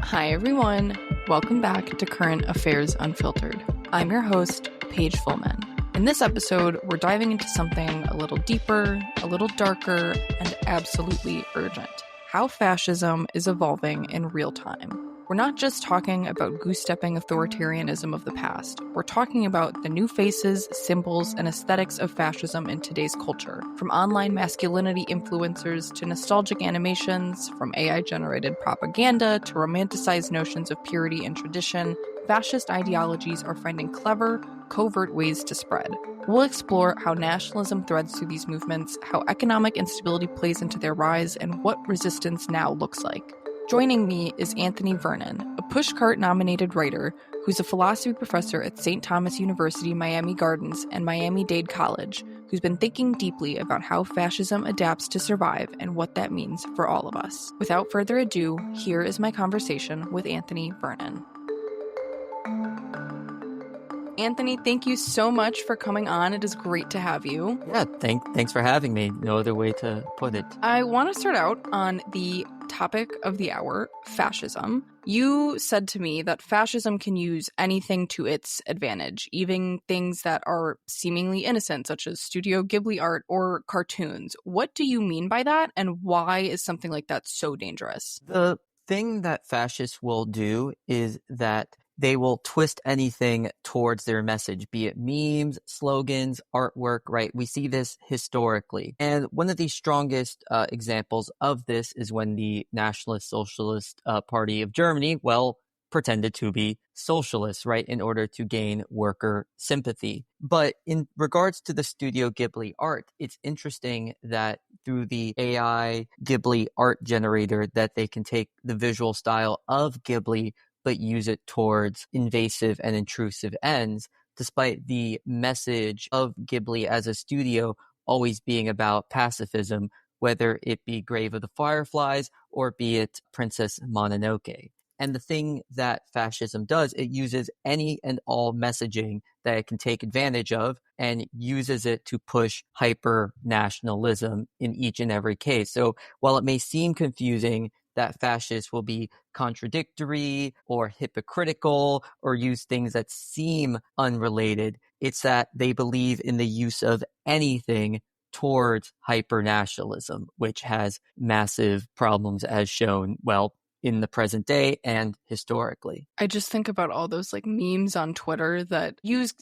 Hi, everyone. Welcome back to Current Affairs Unfiltered. I'm your host, Paige Fullman. In this episode, we're diving into something a little deeper, a little darker, and absolutely urgent. How fascism is evolving in real time. We're not just talking about goose-stepping authoritarianism of the past. We're talking about the new faces, symbols, and aesthetics of fascism in today's culture. From online masculinity influencers to nostalgic animations, from AI-generated propaganda to romanticized notions of purity and tradition, fascist ideologies are finding clever, covert ways to spread. We'll explore how nationalism threads through these movements, how economic instability plays into their rise, and what resistance now looks like. Joining me is Anthony Vernon, a Pushcart-nominated writer who's a philosophy professor at St. Thomas University, Miami Gardens, and Miami-Dade College, who's been thinking deeply about how fascism adapts to survive and what that means for all of us. Without further ado, here is my conversation with Anthony Vernon. Anthony, thank you so much for coming on. It is great to have you. Yeah, thanks for having me. No other way to put it. I want to start out on the topic of the hour, fascism. You said to me that fascism can use anything to its advantage, even things that are seemingly innocent, such as Studio Ghibli art or cartoons. What do you mean by that, and why is something like that so dangerous? The thing that fascists will do is that they will twist anything towards their message, be it memes, slogans, artwork, right? We see this historically. And one of the strongest examples of this is when the Nationalist Socialist Party of Germany, pretended to be socialists, right, in order to gain worker sympathy. But in regards to the Studio Ghibli art, it's interesting that through the AI Ghibli art generator that they can take the visual style of Ghibli but use it towards invasive and intrusive ends, despite the message of Ghibli as a studio always being about pacifism, whether it be Grave of the Fireflies or be it Princess Mononoke. And the thing that fascism does, it uses any and all messaging that it can take advantage of and uses it to push hyper-nationalism in each and every case. So while it may seem confusing that fascists will be contradictory or hypocritical or use things that seem unrelated, it's that they believe in the use of anything towards hyper-nationalism, which has massive problems as shown, in the present day and historically. I just think about all those memes on Twitter that use,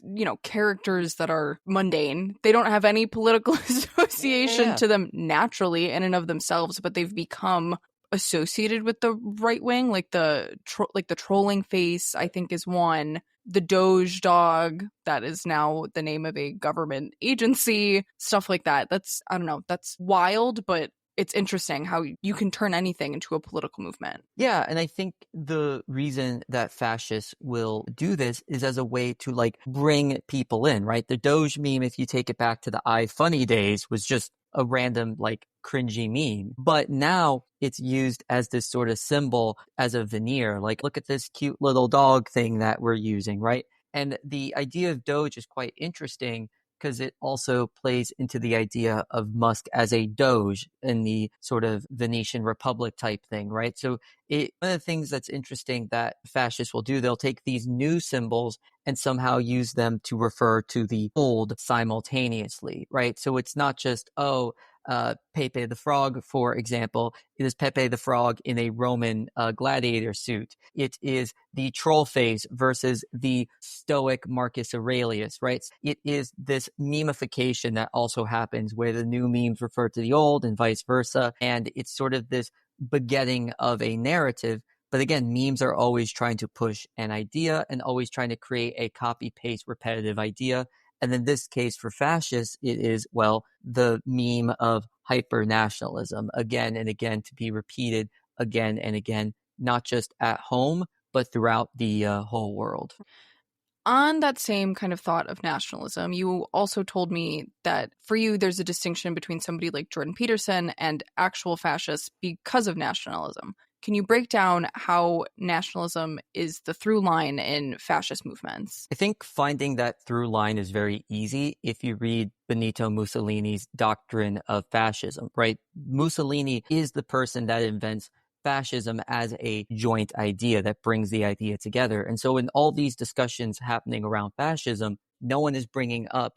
characters that are mundane. They don't have any political association to them naturally in and of themselves, but they've become associated with the right wing, like the trolling face, I think, is one. The Doge dog, that is now the name of a government agency, stuff like that. That's, I don't know, that's wild, but it's interesting how you can turn anything into a political movement. Yeah, and I think the reason that fascists will do this is as a way to bring people in, right? The Doge meme, if you take it back to the iFunny days, was just a random cringy meme. But now it's used as this sort of symbol, as a veneer. Look at this cute little dog thing that we're using, right? And the idea of Doge is quite interesting because it also plays into the idea of Musk as a doge in the sort of Venetian Republic type thing, right? So one of the things that's interesting that fascists will do, they'll take these new symbols and somehow use them to refer to the old simultaneously, right? So it's not just, Pepe the Frog, for example. It is Pepe the Frog in a Roman gladiator suit. It is the troll face versus the stoic Marcus Aurelius, right? It is this memification that also happens where the new memes refer to the old and vice versa. And it's sort of this begetting of a narrative. But again, memes are always trying to push an idea and always trying to create a copy-paste repetitive idea. And in this case, for fascists, it is, the meme of hyper-nationalism again and again to be repeated again and again, not just at home, but throughout the whole world. On that same kind of thought of nationalism, you also told me that for you, there's a distinction between somebody like Jordan Peterson and actual fascists because of nationalism. Can you break down how nationalism is the through line in fascist movements? I think finding that through line is very easy if you read Benito Mussolini's doctrine of fascism, right? Mussolini is the person that invents fascism as a joint idea that brings the idea together. And so in all these discussions happening around fascism, no one is bringing up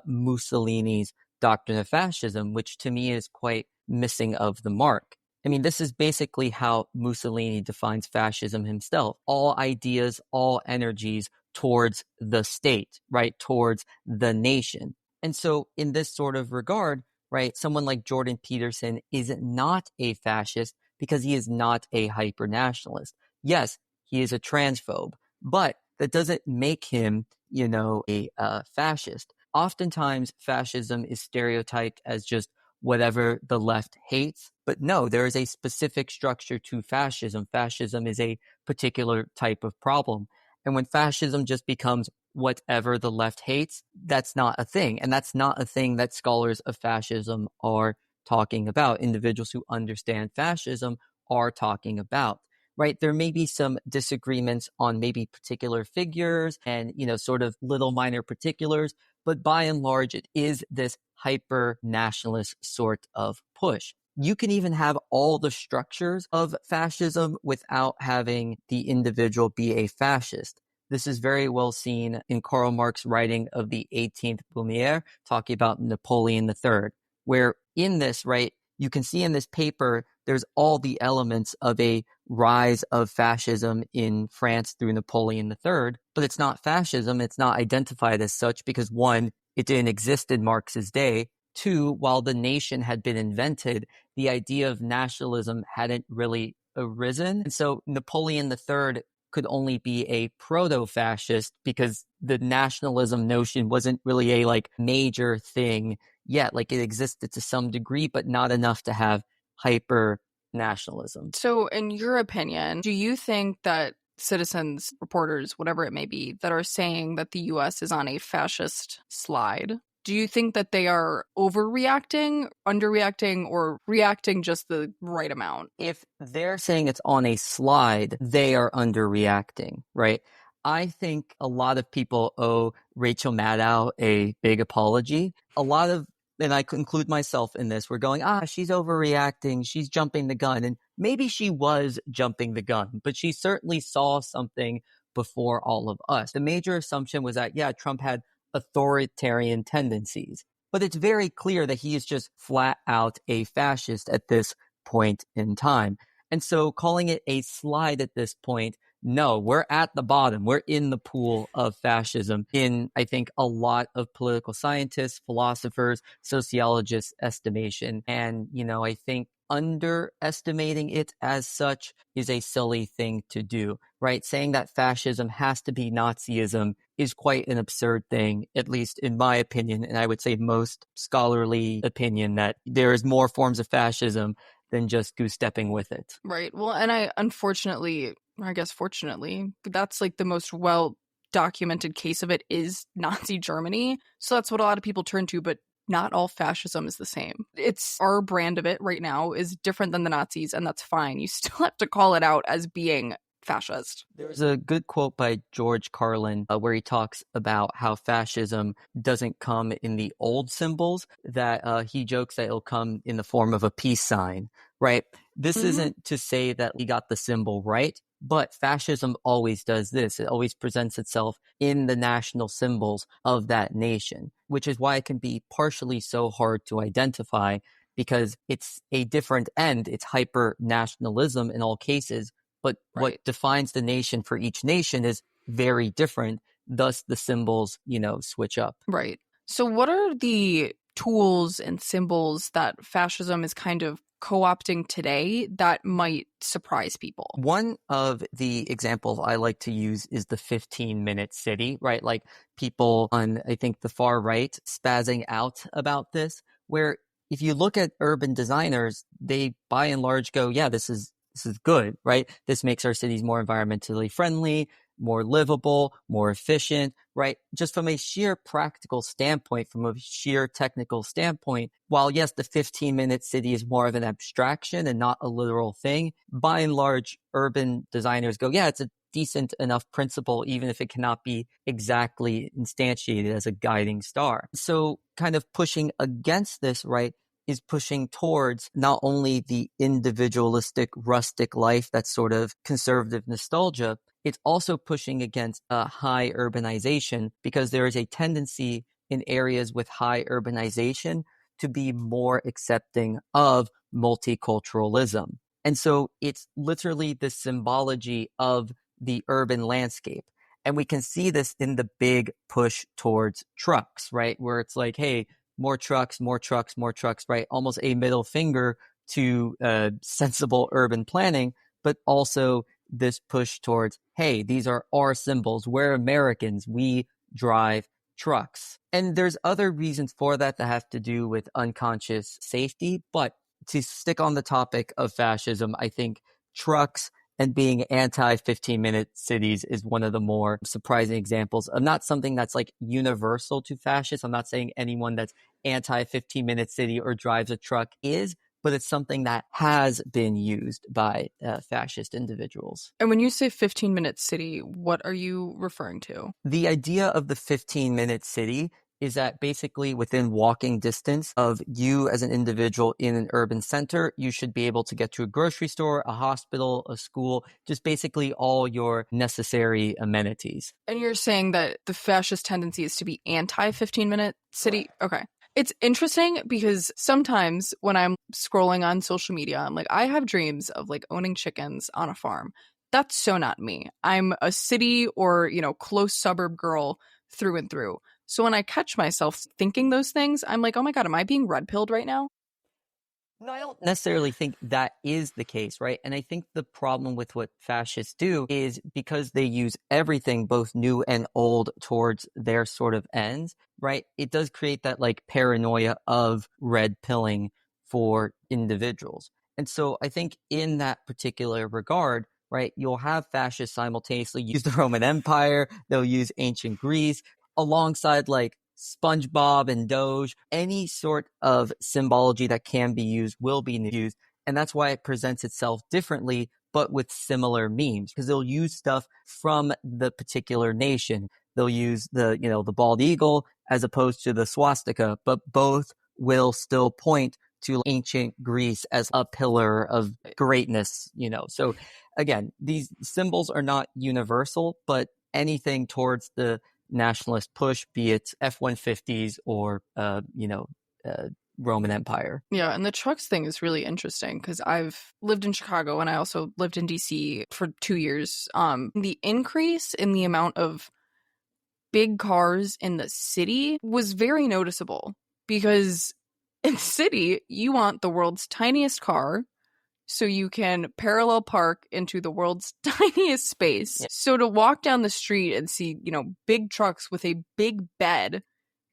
Mussolini's doctrine of fascism, which to me is quite missing of the mark. I mean, this is basically how Mussolini defines fascism himself. All ideas, all energies towards the state, right? Towards the nation. And so in this sort of regard, right, someone like Jordan Peterson is not a fascist because he is not a hyper-nationalist. Yes, he is a transphobe, but that doesn't make him, a fascist. Oftentimes, fascism is stereotyped as just whatever the left hates. But no, there is a specific structure to fascism. Fascism is a particular type of problem. And when fascism just becomes whatever the left hates, that's not a thing. And that's not a thing that scholars of fascism are talking about. Individuals who understand fascism are talking about. Right? There may be some disagreements on maybe particular figures and, sort of little minor particulars, but by and large, it is this hyper nationalist sort of push. You can even have all the structures of fascism without having the individual be a fascist. This is very well seen in Karl Marx's writing of the 18th Brumaire, talking about Napoleon III, where in this, right, you can see in this paper, there's all the elements of a rise of fascism in France through Napoleon III, but it's not fascism. It's not identified as such because one, it didn't exist in Marx's day. Two, while the nation had been invented, the idea of nationalism hadn't really arisen. And so Napoleon III could only be a proto-fascist because the nationalism notion wasn't really a major thing yet. Like it existed to some degree, but not enough to have hyper nationalism. So in your opinion, do you think that citizens, reporters, whatever it may be, that are saying that the US is on a fascist slide, do you think that they are overreacting, underreacting, or reacting just the right amount? If they're saying it's on a slide, they are underreacting, right? I think a lot of people owe Rachel Maddow a big apology. A lot of, and I include myself in this, we're going, she's overreacting, she's jumping the gun. And maybe she was jumping the gun, but she certainly saw something before all of us. The major assumption was that, yeah, Trump had authoritarian tendencies. But it's very clear that he is just flat out a fascist at this point in time. And so calling it a slide at this point, no, we're at the bottom. We're in the pool of fascism in, I think, a lot of political scientists, philosophers, sociologists' estimation. And, I think underestimating it as such is a silly thing to do, right? Saying that fascism has to be Nazism is quite an absurd thing, at least in my opinion, and I would say most scholarly opinion, that there is more forms of fascism than just goose-stepping with it. Right. Well, and I unfortunately, or I guess fortunately, that's the most well-documented case of it is Nazi Germany. So that's what a lot of people turn to, but not all fascism is the same. It's our brand of it right now is different than the Nazis, and that's fine. You still have to call it out as being fascist. There's a good quote by George Carlin where he talks about how fascism doesn't come in the old symbols, that he jokes that it'll come in the form of a peace sign, right? This isn't to say that he got the symbol right, but fascism always does this. It always presents itself in the national symbols of that nation, which is why it can be partially so hard to identify because it's a different end. It's hyper-nationalism in all cases. But what defines the nation for each nation is very different. Thus, the symbols, switch up. Right. So what are the tools and symbols that fascism is kind of co-opting today that might surprise people? One of the examples I like to use is the 15-minute city, right? Like people on, I think, the far right spazzing out about this, where if you look at urban designers, they by and large go, yeah, this is good, right? This makes our cities more environmentally friendly, more livable, more efficient, right? Just from a sheer practical standpoint, from a sheer technical standpoint, while yes, the 15-minute city is more of an abstraction and not a literal thing, by and large, urban designers go, yeah, it's a decent enough principle, even if it cannot be exactly instantiated as a guiding star. So kind of pushing against this, right? is pushing towards not only the individualistic, rustic life that's sort of conservative nostalgia, it's also pushing against high urbanization, because there is a tendency in areas with high urbanization to be more accepting of multiculturalism. And so it's literally the symbology of the urban landscape. And we can see this in the big push towards trucks, right? Where it's like, hey, more trucks, more trucks, more trucks, right? Almost a middle finger to sensible urban planning, but also this push towards, hey, these are our symbols. We're Americans. We drive trucks. And there's other reasons for that that have to do with unconscious safety. But to stick on the topic of fascism, I think trucks and being anti 15-minute cities is one of the more surprising examples of not something that's like universal to fascists. I'm not saying anyone that's anti 15-minute city or drives a truck is, but it's something that has been used by fascist individuals. And when you say 15-minute city, what are you referring to? The idea of the 15-minute city is that basically within walking distance of you as an individual in an urban center, you should be able to get to a grocery store, a hospital, a school, just basically all your necessary amenities. And you're saying that the fascist tendency is to be anti 15-minute city? Okay. It's interesting because sometimes when I'm scrolling on social media, I'm like, I have dreams of like owning chickens on a farm. That's so not me. I'm a city or, close suburb girl through and through. So when I catch myself thinking those things, I'm like, oh my God, am I being red-pilled right now? No, I don't necessarily think that is the case, right? And I think the problem with what fascists do is because they use everything, both new and old, towards their sort of ends, right? It does create that like paranoia of red pilling for individuals. And so I think in that particular regard, right, you'll have fascists simultaneously use the Roman Empire, they'll use ancient Greece alongside like SpongeBob and Doge, any sort of symbology that can be used will be used. And that's why it presents itself differently, but with similar memes, because they'll use stuff from the particular nation. They'll use the bald eagle as opposed to the swastika, but both will still point to ancient Greece as a pillar of greatness, So again, these symbols are not universal, but anything towards the nationalist push, be it F-150s or, Roman Empire. Yeah, and the trucks thing is really interesting because I've lived in Chicago and I also lived in DC for 2 years. The increase in the amount of big cars in the city was very noticeable because in the city, you want the world's tiniest car so you can parallel park into the world's tiniest space. Yeah. So to walk down the street and see, big trucks with a big bed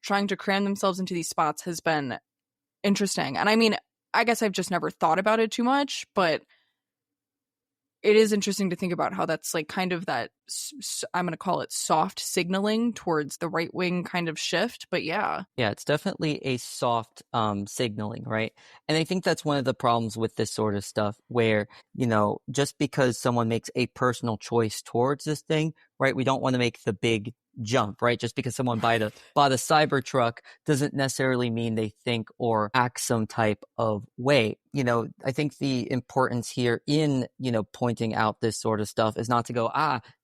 trying to cram themselves into these spots has been interesting. And I mean, I guess I've just never thought about it too much, but it is interesting to think about how that's like kind of that, I'm going to call it soft signaling towards the right wing kind of shift. But yeah. Yeah, it's definitely a soft signaling, right? And I think that's one of the problems with this sort of stuff where, just because someone makes a personal choice towards this thing, right? We don't want to make the big jump, right? Just because someone bought a Cybertruck doesn't necessarily mean they think or act some type of way. I think the importance here in, pointing out this sort of stuff is not to go,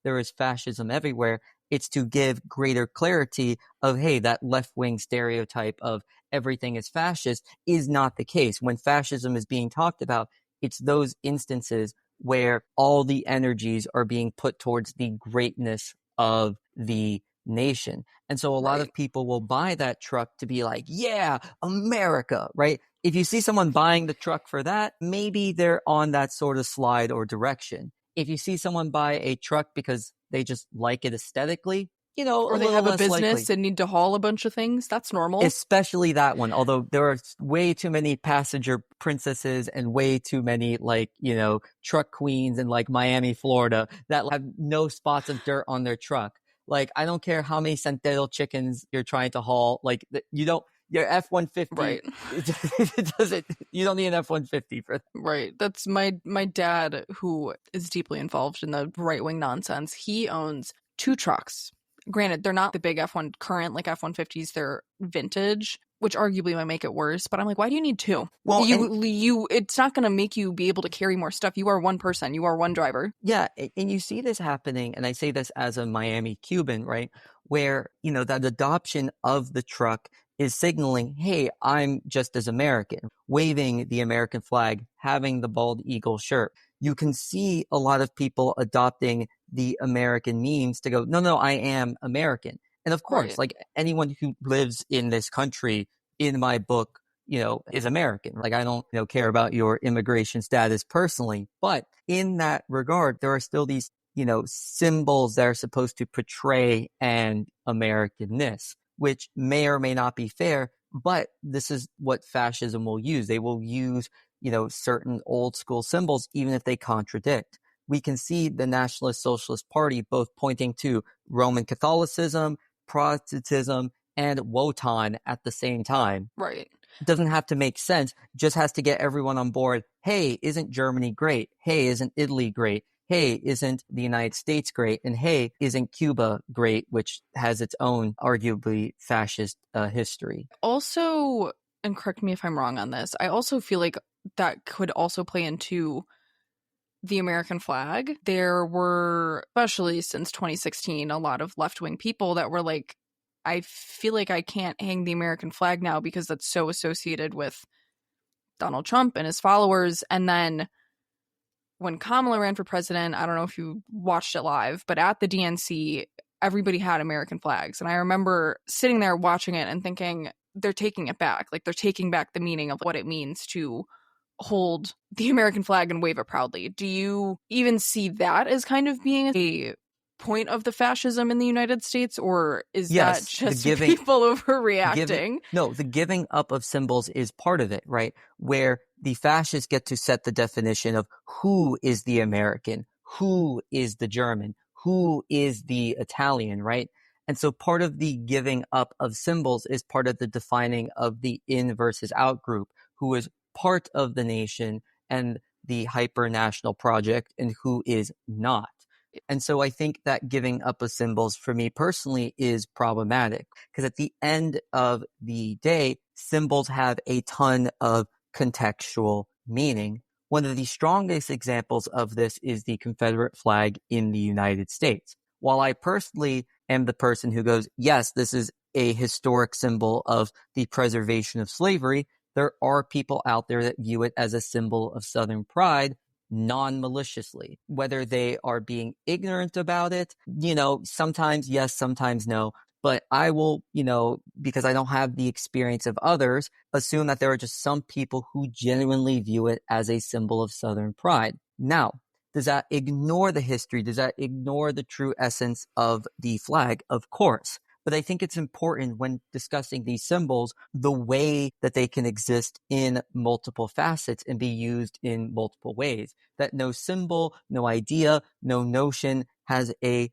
there is fascism everywhere. It's to give greater clarity of, hey, that left-wing stereotype of everything is fascist is not the case. When fascism is being talked about, it's those instances where all the energies are being put towards the greatness of the nation. And so a lot of people will buy that truck to be like, yeah, America, right? If you see someone buying the truck for that, maybe they're on that sort of slide or direction. If you see someone buy a truck because they just like it aesthetically, or they have a business and need to haul a bunch of things, that's normal. Especially that one, although there are way too many passenger princesses and way too many truck queens in like Miami, Florida that have no spots of dirt on their truck. Like, I don't care how many centeno chickens you're trying to haul. Like, your F-150, right? You don't need an F-150 for that. Right. That's my dad, who is deeply involved in the right-wing nonsense. He owns 2 trucks. Granted, they're not the big F1 current like F-150s. They're vintage, which arguably might make it worse. But I'm like, why do you need two? Well, It's not going to make you be able to carry more stuff. You are one person. You are one driver. yeah, and you see this happening, and I say this as a Miami Cuban, right? Where, that adoption of the truck is signaling, hey, I'm just as American, waving the American flag, having the bald eagle shirt. You can see a lot of people adopting the American memes to go, no, no, I am American. And of course, Right. like anyone who lives in this country, in my book, is American. Like I don't, care about your immigration status personally, but in that regard, there are still these, symbols that are supposed to portray an Americanness, which may or may not be fair, but this is what fascism will use. They will use, certain old school symbols, even if they contradict. We can see the Nationalist Socialist Party both pointing to Roman Catholicism, Protestantism, and Wotan at the same time. Right. Doesn't have to make sense, just has to get everyone on board. Hey, isn't Germany great? Hey, isn't Italy great? Hey, isn't the United States great? And hey, isn't Cuba great, which has its own arguably fascist history? Also, and correct me if I'm wrong on this, I also feel like that could also play into the American flag. There were, especially since 2016, a lot of left-wing people that were like, I feel like I can't hang the American flag now because that's so associated with Donald Trump and his followers. And then when Kamala ran for president, I don't know if you watched it live, but at the DNC, everybody had American flags. And I remember sitting there watching it and thinking, they're taking it back. Like they're taking back the meaning of what it means to hold the American flag and wave it proudly. Do you even see that as kind of being a point of the fascism in the United States, or is that just people overreacting? The giving up of symbols is part of it, right? Where the fascists get to set the definition of who is the American, who is the German, who is the Italian, right? And so part of the giving up of symbols is part of the defining of the in versus out group, who is part of the nation and the hyper-national project and who is not. And so I think that giving up of symbols for me personally is problematic because at the end of the day, symbols have a ton of contextual meaning. One of the strongest examples of this is the Confederate flag in the United States. While I personally am the person who goes, yes, this is a historic symbol of the preservation of slavery, there are people out there that view it as a symbol of Southern pride non-maliciously, whether they are being ignorant about it, sometimes yes, sometimes no. But I will, because I don't have the experience of others, assume that there are just some people who genuinely view it as a symbol of Southern pride. Now, does that ignore the history? Does that ignore the true essence of the flag? Of course. But I think it's important when discussing these symbols, the way that they can exist in multiple facets and be used in multiple ways. That no symbol, no idea, no notion has a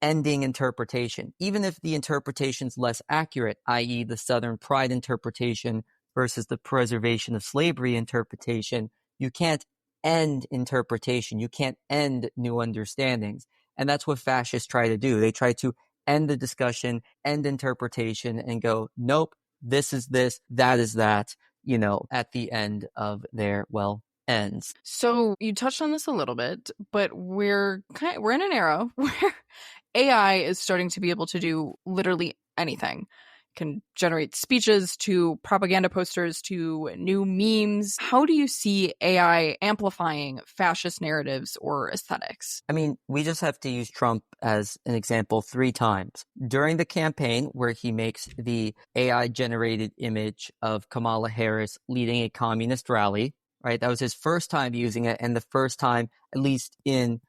ending interpretation. Even if the interpretation's less accurate, i.e. the Southern pride interpretation versus the preservation of slavery interpretation, you can't end interpretation. You can't end new understandings. And that's what fascists try to do. They try to end the discussion, end interpretation, and go, nope, this is this, that is that, at the end of their, ends. So you touched on this a little bit, but we're in an era where AI is starting to be able to do literally anything. Can generate speeches to propaganda posters to new memes. How do you see AI amplifying fascist narratives or aesthetics? I mean, we just have to use Trump as an example 3 times. During the campaign where he makes the AI-generated image of Kamala Harris leading a communist rally, right? That was his first time using it and the first time, at least in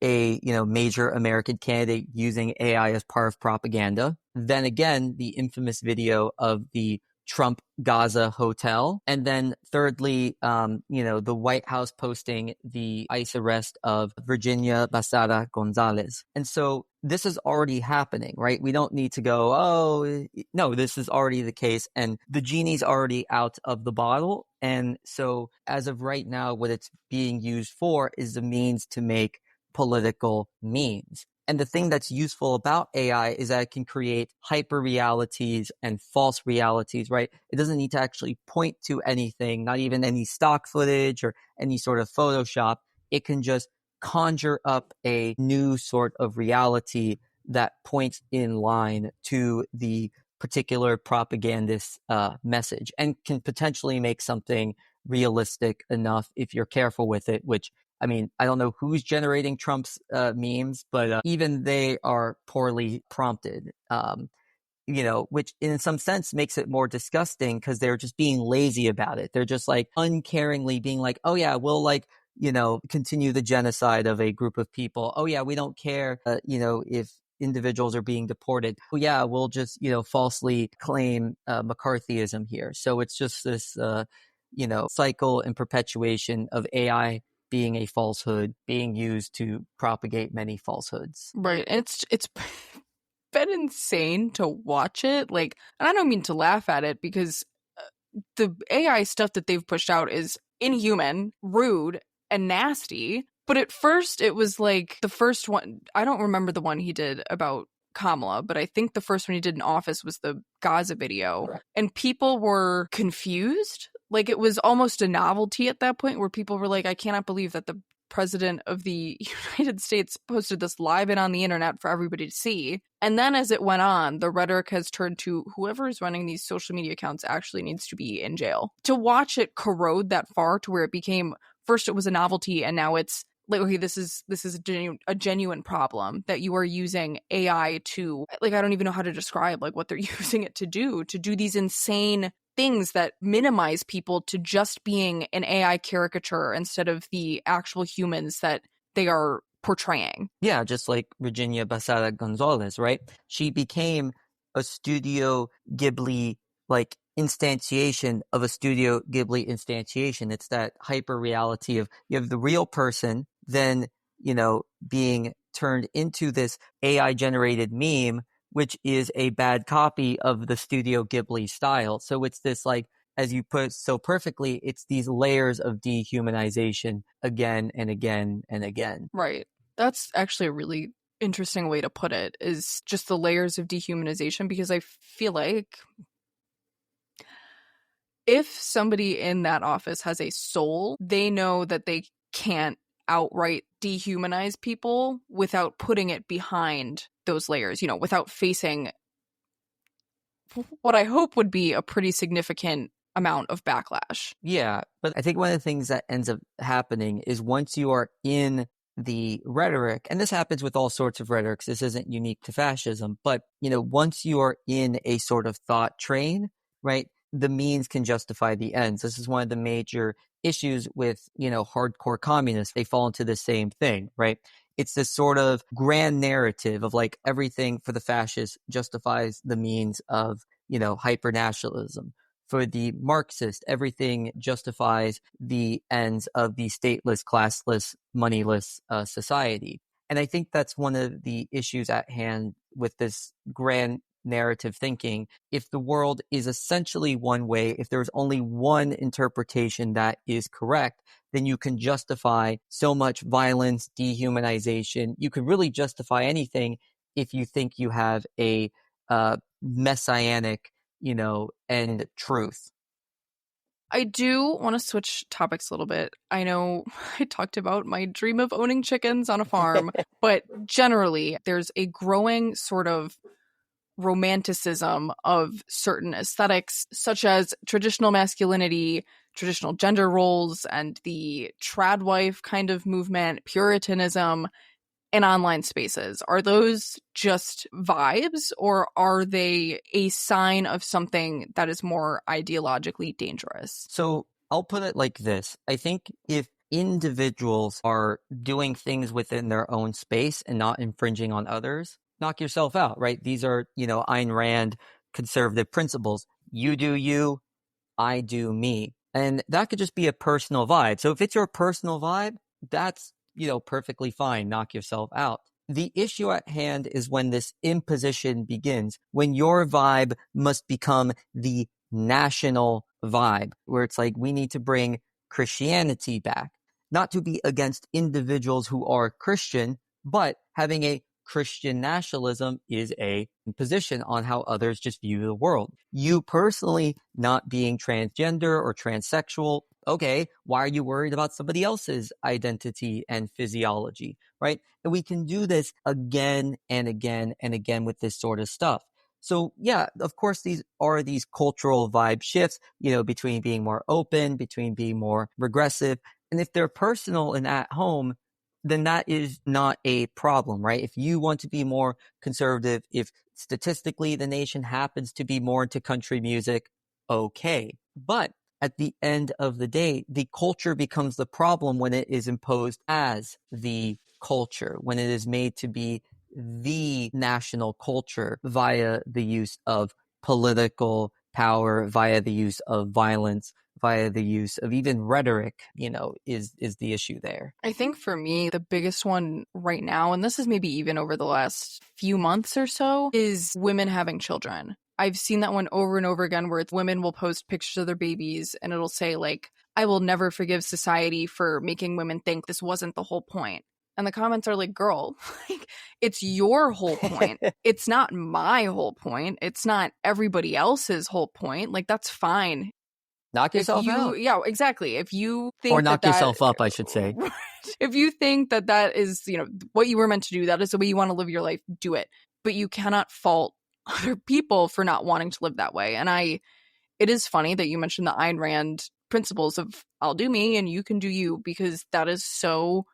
a major American candidate using AI as part of propaganda. Then again, the infamous video of the Trump Gaza hotel. And then thirdly, the White House posting the ICE arrest of Virginia Basada Gonzalez. And so this is already happening, right? We don't need to go, oh, no, this is already the case. And the genie's already out of the bottle. And so as of right now, what it's being used for is the means to make political memes. And the thing that's useful about AI is that it can create hyper realities and false realities, right? It doesn't need to actually point to anything, not even any stock footage or any sort of Photoshop. It can just conjure up a new sort of reality that points in line to the particular propagandist message and can potentially make something realistic enough if you're careful with it, which I mean, I don't know who's generating Trump's memes, but even they are poorly prompted, which in some sense makes it more disgusting because they're just being lazy about it. They're just like uncaringly being like, oh yeah, we'll continue the genocide of a group of people. Oh yeah, we don't care, if individuals are being deported. Oh yeah, we'll just, falsely claim McCarthyism here. So it's just this, cycle and perpetuation of AI being a falsehood, being used to propagate many falsehoods. Right. And it's been insane to watch it. Like, and I don't mean to laugh at it because the AI stuff that they've pushed out is inhuman, rude, and nasty. But at first, it was like the first one. I don't remember the one he did about Kamala, but I think the first one he did in office was the Gaza video. And people were confused. Like, it was almost a novelty at that point where people were like, I cannot believe that the president of the United States posted this live and on the internet for everybody to see. And then as it went on, the rhetoric has turned to whoever is running these social media accounts actually needs to be in jail. To watch it corrode that far to where it became, first it was a novelty and now it's like, okay, this is a genuine problem that you are using AI to, like, I don't even know how to describe like what they're using it to do these insane things that minimize people to just being an AI caricature instead of the actual humans that they are portraying. Yeah, just like Virginia Basada Gonzalez, right? She became a Studio Ghibli like instantiation of a Studio Ghibli instantiation. It's that hyper reality of you have the real person then, being turned into this AI generated meme, which is a bad copy of the Studio Ghibli style. So it's this like, as you put so perfectly, it's these layers of dehumanization again and again and again. Right. That's actually a really interesting way to put it, is just the layers of dehumanization, because I feel like if somebody in that office has a soul, they know that they can't outright dehumanize people without putting it behind those layers, without facing what I hope would be a pretty significant amount of backlash. Yeah, but I think one of the things that ends up happening is once you are in the rhetoric, and this happens with all sorts of rhetorics, this isn't unique to fascism, but, once you are in a sort of thought train, right, the means can justify the ends. This is one of the major issues with, hardcore communists. They fall into the same thing, right? It's this sort of grand narrative of like everything for the fascists justifies the means of, hyper-nationalism. For the Marxist, everything justifies the ends of the stateless, classless, moneyless society. And I think that's one of the issues at hand with this grand narrative thinking. If the world is essentially one way, if there's only one interpretation that is correct, then you can justify so much violence, dehumanization. You can really justify anything if you think you have a messianic, and truth. I do want to switch topics a little bit. I know I talked about my dream of owning chickens on a farm, but generally there's a growing sort of romanticism of certain aesthetics, such as traditional masculinity, traditional gender roles, and the trad wife kind of movement, Puritanism, in online spaces. Are those just vibes, or are they a sign of something that is more ideologically dangerous? So I'll put it like this. I think if individuals are doing things within their own space and not infringing on others, knock yourself out, right? These are, Ayn Rand conservative principles. You do you, I do me. And that could just be a personal vibe. So if it's your personal vibe, that's, perfectly fine. Knock yourself out. The issue at hand is when this imposition begins, when your vibe must become the national vibe, where it's like, we need to bring Christianity back, not to be against individuals who are Christian, but having a Christian nationalism is a position on how others just view the world. You personally not being transgender or transsexual, okay, why are you worried about somebody else's identity and physiology, right? And we can do this again and again and again with this sort of stuff. So yeah, of course, these are these cultural vibe shifts, between being more open, between being more regressive. And if they're personal and at home, then that is not a problem, right? If you want to be more conservative, if statistically the nation happens to be more into country music, okay. But at the end of the day, the culture becomes the problem when it is imposed as the culture, when it is made to be the national culture via the use of political power, via the use of violence, via the use of even rhetoric, is the issue there. I think for me, the biggest one right now, and this is maybe even over the last few months or so, is women having children. I've seen that one over and over again where it's women will post pictures of their babies and it'll say like, I will never forgive society for making women think this wasn't the whole point. And the comments are like, girl, like, it's your whole point. It's not my whole point. It's not everybody else's whole point. Like, that's fine. Knock yourself out. Yeah, exactly. If you think or knock yourself up, I should say. If you think that is, what you were meant to do, that is the way you want to live your life, do it. But you cannot fault other people for not wanting to live that way. And it is funny that you mentioned the Ayn Rand principles of I'll do me and you can do you, because that is so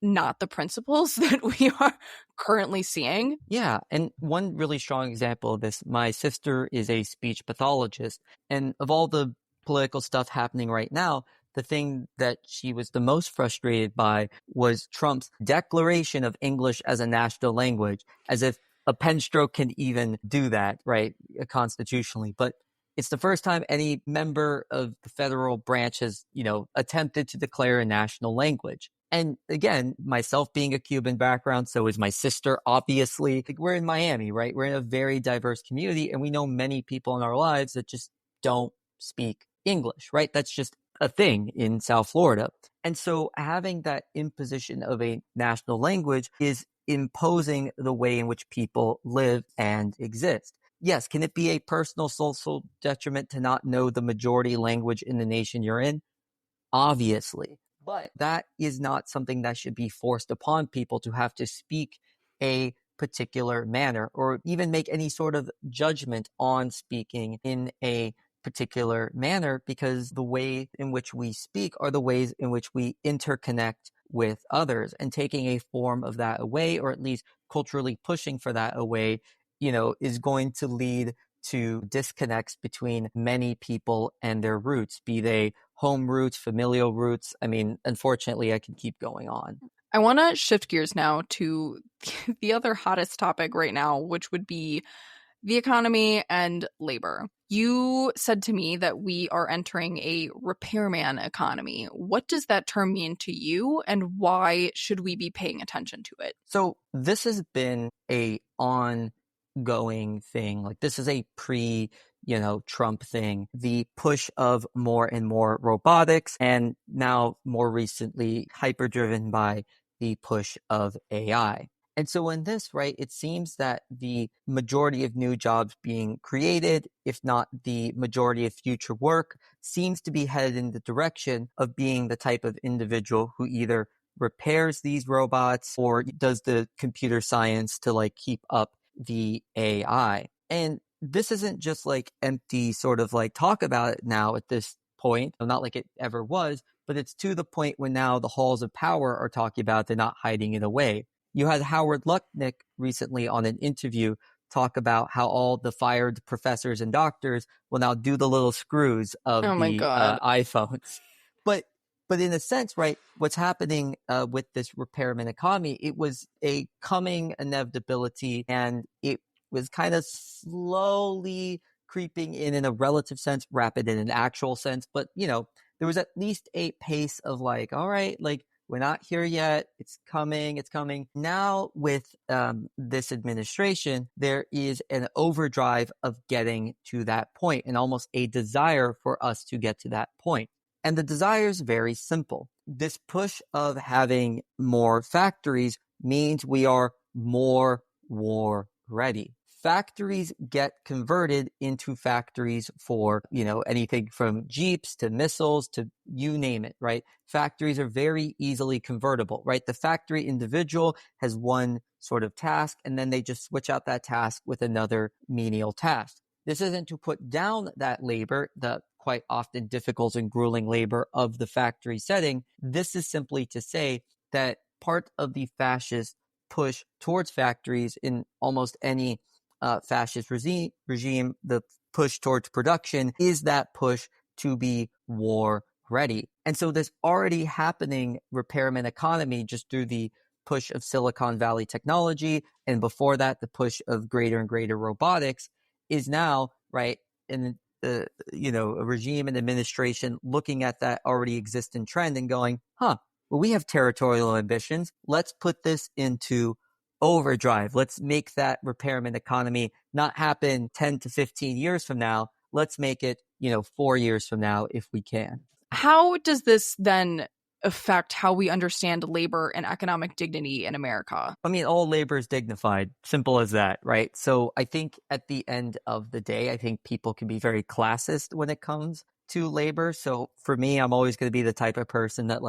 not the principles that we are currently seeing. Yeah. And one really strong example of this, my sister is a speech pathologist. And of all the political stuff happening right now, the thing that she was the most frustrated by was Trump's declaration of English as a national language, as if a pen stroke can even do that, right, constitutionally. But it's the first time any member of the federal branch has, attempted to declare a national language. And again, myself being a Cuban background, so is my sister, obviously. We're in Miami, right? We're in a very diverse community, and we know many people in our lives that just don't speak English, right? That's just a thing in South Florida. And so having that imposition of a national language is imposing the way in which people live and exist. Yes, can it be a personal social detriment to not know the majority language in the nation you're in? Obviously. But that is not something that should be forced upon people to have to speak a particular manner or even make any sort of judgment on speaking in a particular manner, because the way in which we speak are the ways in which we interconnect with others, and taking a form of that away, or at least culturally pushing for that away, is going to lead to disconnects between many people and their roots, be they home roots, familial roots. I mean, unfortunately, I can keep going on. I want to shift gears now to the other hottest topic right now, which would be the economy and labor. You said to me that we are entering a repairman economy. What does that term mean to you, and why should we be paying attention to it? So this has been a ongoing thing. Like, this is a Trump thing, the push of more and more robotics, and now more recently hyper-driven by the push of AI. And so in this, right, it seems that the majority of new jobs being created, if not the majority of future work, seems to be headed in the direction of being the type of individual who either repairs these robots or does the computer science to keep up the AI. And this isn't just empty sort of talk about it now at this point, not like it ever was, but it's to the point when now the halls of power are talking about, they're not hiding it away. You had Howard Lutnick recently on an interview talk about how all the fired professors and doctors will now do the little screws of iPhones. But in a sense, right, what's happening with this repairman economy, it was a coming inevitability, and it was kind of slowly creeping in a relative sense, rapid in an actual sense. But, there was at least a pace of all right, we're not here yet. It's coming. It's coming. Now with this administration, there is an overdrive of getting to that point, and almost a desire for us to get to that point. And the desire is very simple. This push of having more factories means we are more war ready. Factories get converted into factories for, anything from Jeeps to missiles to you name it, right? Factories are very easily convertible, right? The factory individual has one sort of task, and then they just switch out that task with another menial task. This isn't to put down that labor, the quite often difficult and grueling labor of the factory setting. This is simply to say that part of the fascist push towards factories in almost any fascist regime, the push towards production is that push to be war ready. And so this already happening repairman economy just through the push of Silicon Valley technology, and before that, the push of greater and greater robotics is now, right, in a regime and administration looking at that already existing trend and going, well, we have territorial ambitions. Let's put this into overdrive. Let's make that repairman economy not happen 10 to 15 years from now. Let's make it, 4 years from now if we can. How does this then affect how we understand labor and economic dignity in America? I mean, all labor is dignified. Simple as that, right? So I think at the end of the day, I think people can be very classist when it comes to labor. So for me, I'm always going to be the type of person that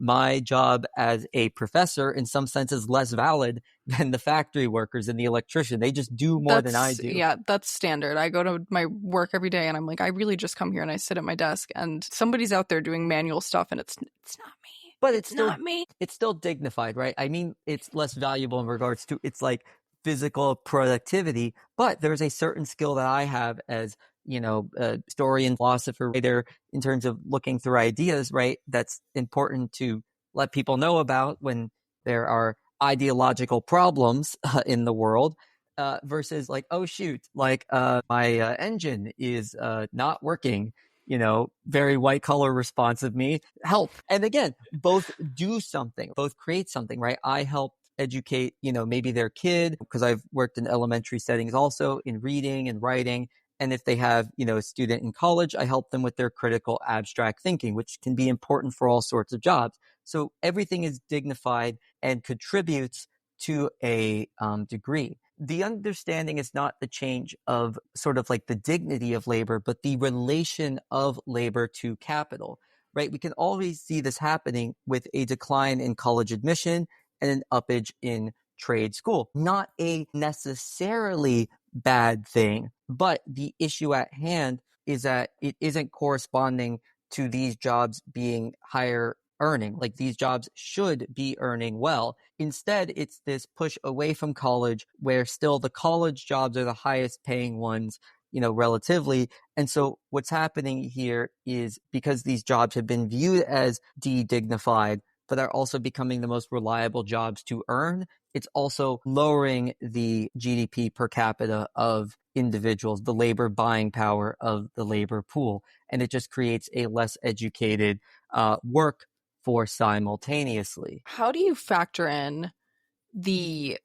my job as a professor in some sense is less valid than the factory workers and the electrician. They just do more than I do. Yeah, that's standard. I go to my work every day and I'm like, I really just come here and I sit at my desk and somebody's out there doing manual stuff and it's not me. But it's still not me. It's still dignified, right? I mean, it's less valuable in regards to it's like physical productivity, but there's a certain skill that I have as a historian, philosopher, writer, in terms of looking through ideas, right? That's important to let people know about when there are ideological problems in the world, versus oh shoot, my engine is not working. Very white collar response of me, help. And again, both do something, both create something, right? I help educate, maybe their kid, because I've worked in elementary settings also in reading and writing. And if they have, a student in college, I help them with their critical abstract thinking, which can be important for all sorts of jobs. So everything is dignified and contributes to a degree. The understanding is not the change of sort of the dignity of labor, but the relation of labor to capital, right? We can always see this happening with a decline in college admission and an uppage in trade school. Not a necessarily bad thing, but the issue at hand is that it isn't corresponding to these jobs being higher earning. These jobs should be earning well. Instead, it's this push away from college where still the college jobs are the highest paying ones, relatively. And so what's happening here is because these jobs have been viewed as de-dignified, but are also becoming the most reliable jobs to earn, it's also lowering the GDP per capita of individuals, the labor buying power of the labor pool. And it just creates a less educated workforce simultaneously. How do you factor in the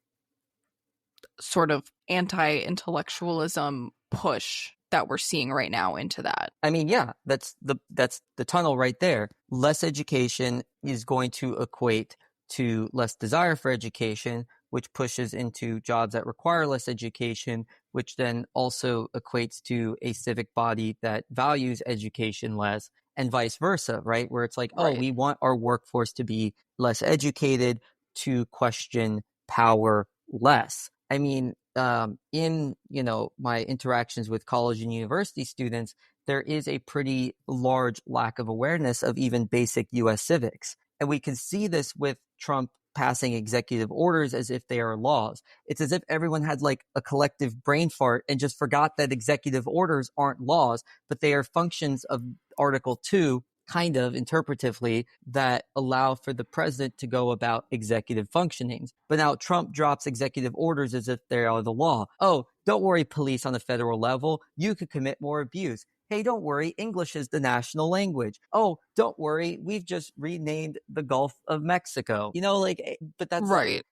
sort of anti-intellectualism push that we're seeing right now into that? I mean, yeah, that's the tunnel right there. Less education is going to equate to less desire for education, which pushes into jobs that require less education, which then also equates to a civic body that values education less, and vice versa, right? Where it's Right. we want our workforce to be less educated to question power less. I mean, in my interactions with college and university students, there is a pretty large lack of awareness of even basic U.S. civics. And we can see this with Trump passing executive orders as if they are laws. It's as if everyone had a collective brain fart and just forgot that executive orders aren't laws, but they are functions of Article 2, kind of interpretively, that allow for the president to go about executive functionings. But now Trump drops executive orders as if they are the law. Oh, don't worry, police on the federal level. You could commit more abuse. Hey, don't worry, English is the national language. Oh, don't worry, we've just renamed the Gulf of Mexico. But that's right.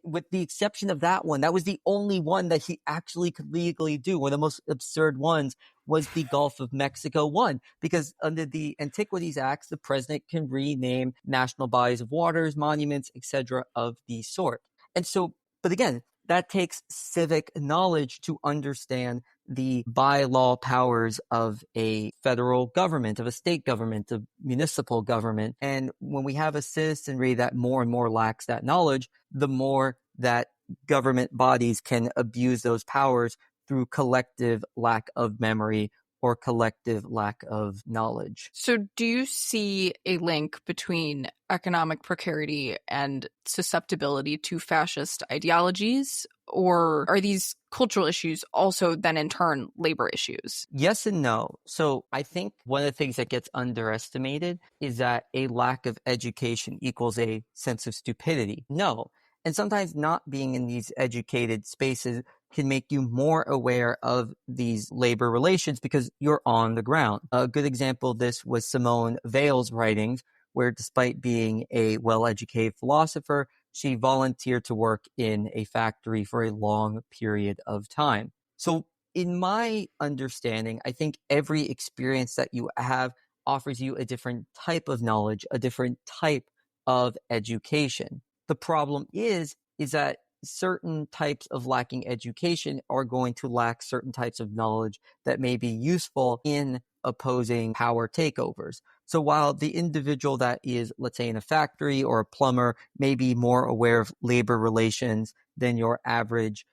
With the exception of that one, that was the only one that he actually could legally do. One of the most absurd ones was the Gulf of Mexico one, because under the Antiquities Acts, the president can rename national bodies of waters, monuments, etc. of the sort. And so But again, that takes civic knowledge to understand the bylaw powers of a federal government, of a state government, of municipal government. And when we have a citizenry that more and more lacks that knowledge, the more that government bodies can abuse those powers through collective lack of memory or collective lack of knowledge. So do you see a link between economic precarity and susceptibility to fascist ideologies? Or are these cultural issues also then in turn labor issues? Yes and no. So I think one of the things that gets underestimated is that a lack of education equals a sense of stupidity. No. And sometimes not being in these educated spaces can make you more aware of these labor relations because you're on the ground. A good example of this was Simone Weil's writings, where despite being a well-educated philosopher, she volunteered to work in a factory for a long period of time. So in my understanding, I think every experience that you have offers you a different type of knowledge, a different type of education. The problem is that certain types of lacking education are going to lack certain types of knowledge that may be useful in opposing power takeovers. So while the individual that is, let's say, in a factory or a plumber may be more aware of labor relations than your average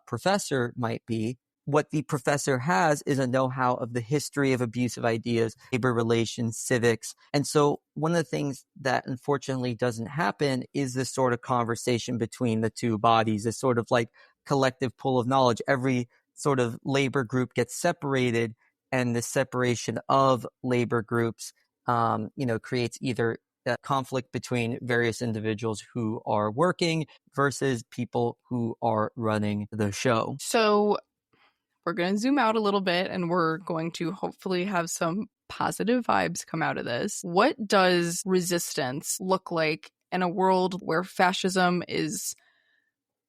professor might be, what the professor has is a know-how of the history of abusive ideas, labor relations, civics. And so one of the things that unfortunately doesn't happen is this sort of conversation between the two bodies, this sort of like collective pool of knowledge. Every sort of labor group gets separated, and the separation of labor groups, creates either a conflict between various individuals who are working versus people who are running the show. So we're going to zoom out a little bit and we're going to hopefully have some positive vibes come out of this. What does resistance look like in a world where fascism is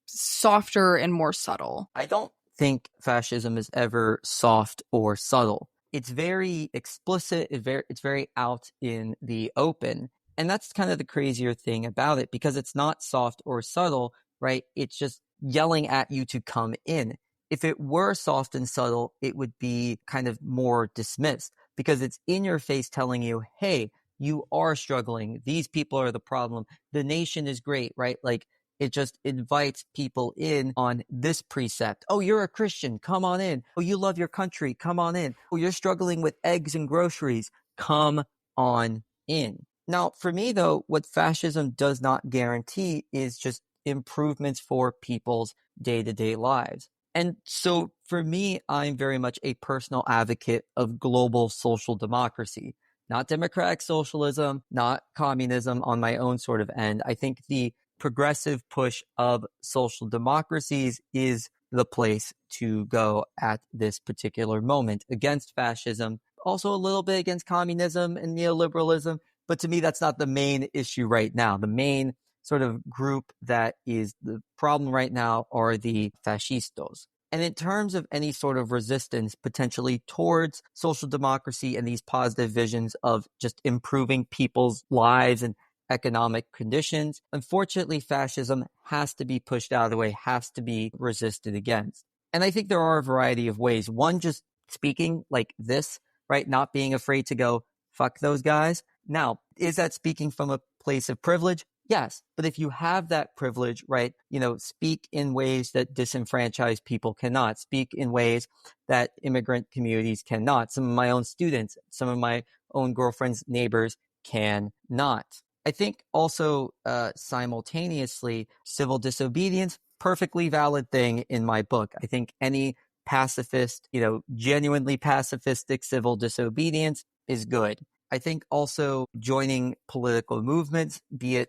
softer and more subtle? I don't think fascism is ever soft or subtle. It's very explicit, it's very out in the open. And that's kind of the crazier thing about it, because it's not soft or subtle, right? It's just yelling at you to come in. If it were soft and subtle, it would be kind of more dismissed, because it's in your face telling you, hey, you are struggling. These people are the problem. The nation is great, right? Like, it just invites people in on this precept. Oh, you're a Christian. Come on in. Oh, you love your country. Come on in. Oh, you're struggling with eggs and groceries. Come on in. Now, for me, though, what fascism does not guarantee is just improvements for people's day-to-day lives. And so for me, I'm very much a personal advocate of global social democracy, not democratic socialism, not communism on my own sort of end. I think the progressive push of social democracies is the place to go at this particular moment against fascism, also a little bit against communism and neoliberalism. But to me, that's not the main issue right now. The main sort of group that is the problem right now are the fascistos. And in terms of any sort of resistance potentially towards social democracy and these positive visions of just improving people's lives and economic conditions, unfortunately, fascism has to be pushed out of the way, has to be resisted against. And I think there are a variety of ways. One, just speaking like this, right? Not being afraid to go, fuck those guys. Now, is that speaking from a place of privilege? Yes. But if you have that privilege, right, speak in ways that disenfranchised people cannot, speak in ways that immigrant communities cannot. Some of my own students, some of my own girlfriend's neighbors cannot. I think also simultaneously, civil disobedience, perfectly valid thing in my book. I think any pacifist, genuinely pacifistic civil disobedience is good. I think also joining political movements, be it,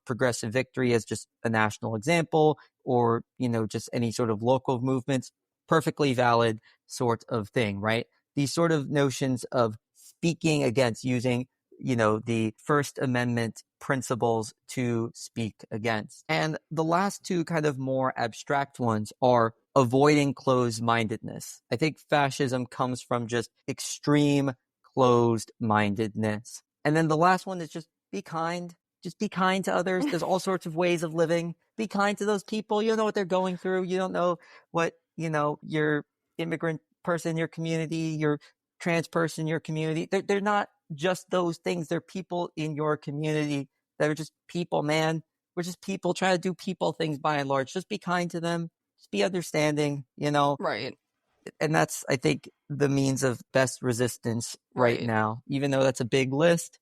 Progressive Victory as just a national example, or, just any sort of local movements, perfectly valid sort of thing, right? These sort of notions of speaking against, using the First Amendment principles to speak against. And the last two kind of more abstract ones are avoiding closed-mindedness. I think fascism comes from just extreme closed-mindedness. And then the last one is just be kind. Just be kind to others. There's all sorts of ways of living. be kind to those people. You don't know what they're going through. You don't know what, your immigrant person in your community, your trans person in your community. They're not just those things. They're people in your community that are just people, man. We're just people trying to do people things by and large. Just be kind to them. Just be understanding, Right. And that's, I think, the means of best resistance right Right. now. Even though that's a big list,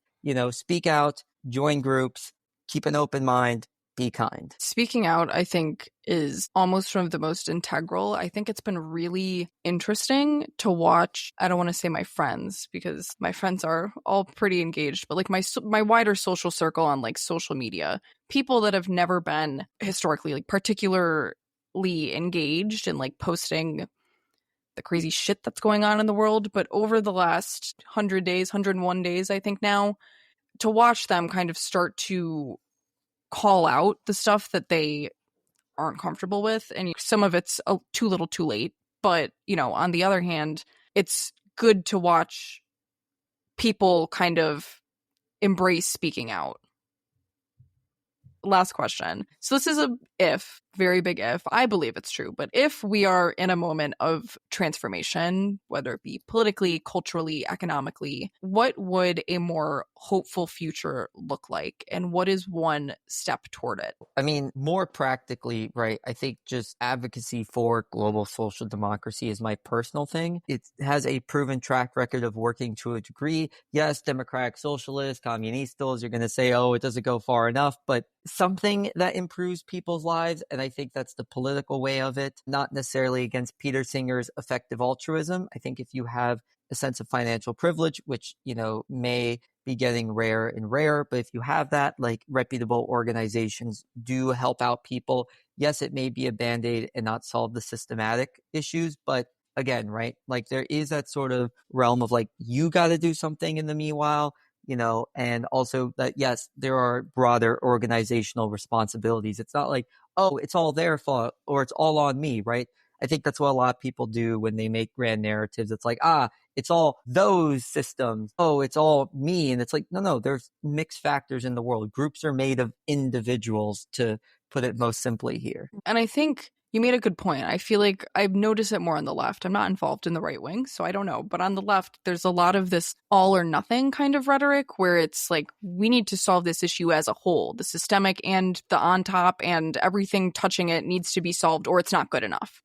speak out, join groups, keep an open mind, be kind. Speaking out, I think, is almost one of the most integral. I think it's been really interesting to watch. I don't want to say my friends, because my friends are all pretty engaged, but like my wider social circle on like social media, people that have never been historically like particularly engaged in like posting the crazy shit that's going on in the world. But over the last 100 days, 101 days, I think now, to watch them kind of start to call out the stuff that they aren't comfortable with. And some of it's too little too late. But, on the other hand, it's good to watch people kind of embrace speaking out. Last question. So this is a if, very big if. I believe it's true. But if we are in a moment of transformation, whether it be politically, culturally, economically, what would a more hopeful future look like? And what is one step toward it? I mean, more practically, right, I think just advocacy for global social democracy is my personal thing. It has a proven track record of working to a degree. Yes, democratic socialists, communistas, you're going to say, oh, it doesn't go far enough, but something that improves people's lives. And I think that's the political way of it, not necessarily against Peter Singer's effective altruism. I think if you have a sense of financial privilege, which, may be getting rarer and rarer, but if you have that, like reputable organizations do help out people. Yes, it may be a band-aid and not solve the systematic issues, but again, right, like there is that sort of realm of like, you got to do something in the meanwhile, and also that, yes, there are broader organizational responsibilities. It's not like, oh, it's all their fault or it's all on me, right? I think that's what a lot of people do when they make grand narratives. It's like, it's all those systems. Oh, it's all me. And it's like, no, there's mixed factors in the world. Groups are made of individuals, to put it most simply here. And I think you made a good point. I feel like I've noticed it more on the left. I'm not involved in the right wing, so I don't know. But on the left, there's a lot of this all or nothing kind of rhetoric where it's like, we need to solve this issue as a whole. The systemic and the on top and everything touching it needs to be solved, or it's not good enough.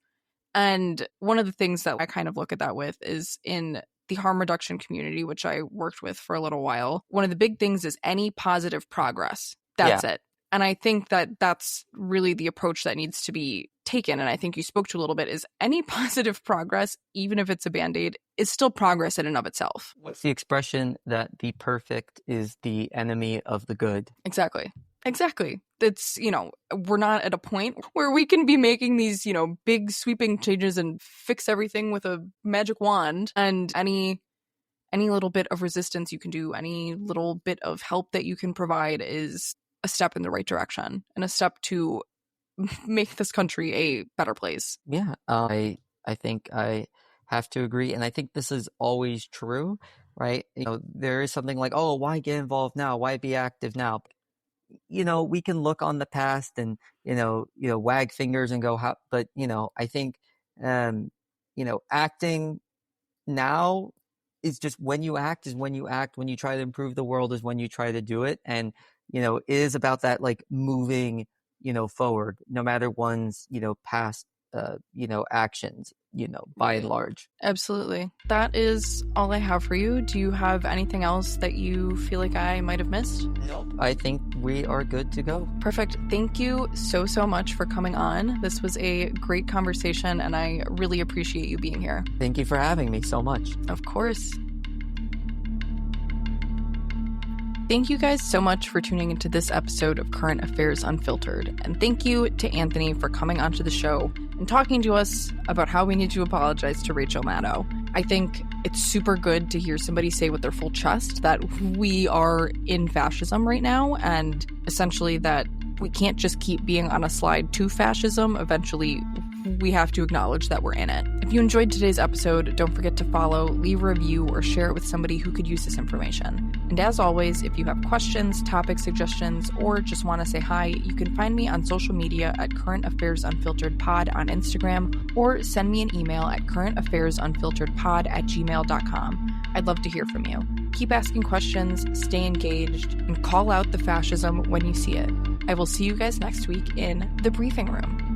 And one of the things that I kind of look at that with is in the harm reduction community, which I worked with for a little while. One of the big things is any positive progress. That's it. And I think that that's really the approach that needs to be taken. And I think you spoke to a little bit, is any positive progress, even if it's a Band-Aid, is still progress in and of itself. What's the expression that the perfect is the enemy of the good? Exactly. It's, we're not at a point where we can be making these, big sweeping changes and fix everything with a magic wand. And any little bit of resistance you can do, any little bit of help that you can provide is a step in the right direction and a step to make this country a better place. Yeah, I think I have to agree. And I think this is always true, right? There is something like, oh, why get involved now? Why be active now? We can look on the past and, wag fingers and go, but, I think, acting now is just when you act is when you act. When you try to improve the world is when you try to do it. And, it is about that, like moving, forward, no matter one's, past, actions, by and large. Absolutely. That is all I have for you. Do you have anything else that you feel like I might have missed? Nope. I think we are good to go. Perfect. Thank you so much for coming on. This was a great conversation, and I really appreciate you being here. Thank you for having me so much. Of course. Thank you guys so much for tuning into this episode of Current Affairs Unfiltered. And thank you to Anthony for coming onto the show and talking to us about how we need to apologize to Rachel Maddow. I think it's super good to hear somebody say with their full chest that we are in fascism right now, and essentially that we can't just keep being on a slide to fascism. Eventually, we have to acknowledge that we're in it. If you enjoyed today's episode, don't forget to follow, leave a review, or share it with somebody who could use this information. And as always, if you have questions, topic suggestions, or just want to say hi, you can find me on social media at Current Affairs Unfiltered Pod on Instagram, or send me an email at currentaffairs.unfilteredpod@gmail.com. I'd love to hear from you. Keep asking questions, stay engaged, and call out the fascism when you see it. I will see you guys next week in the briefing room.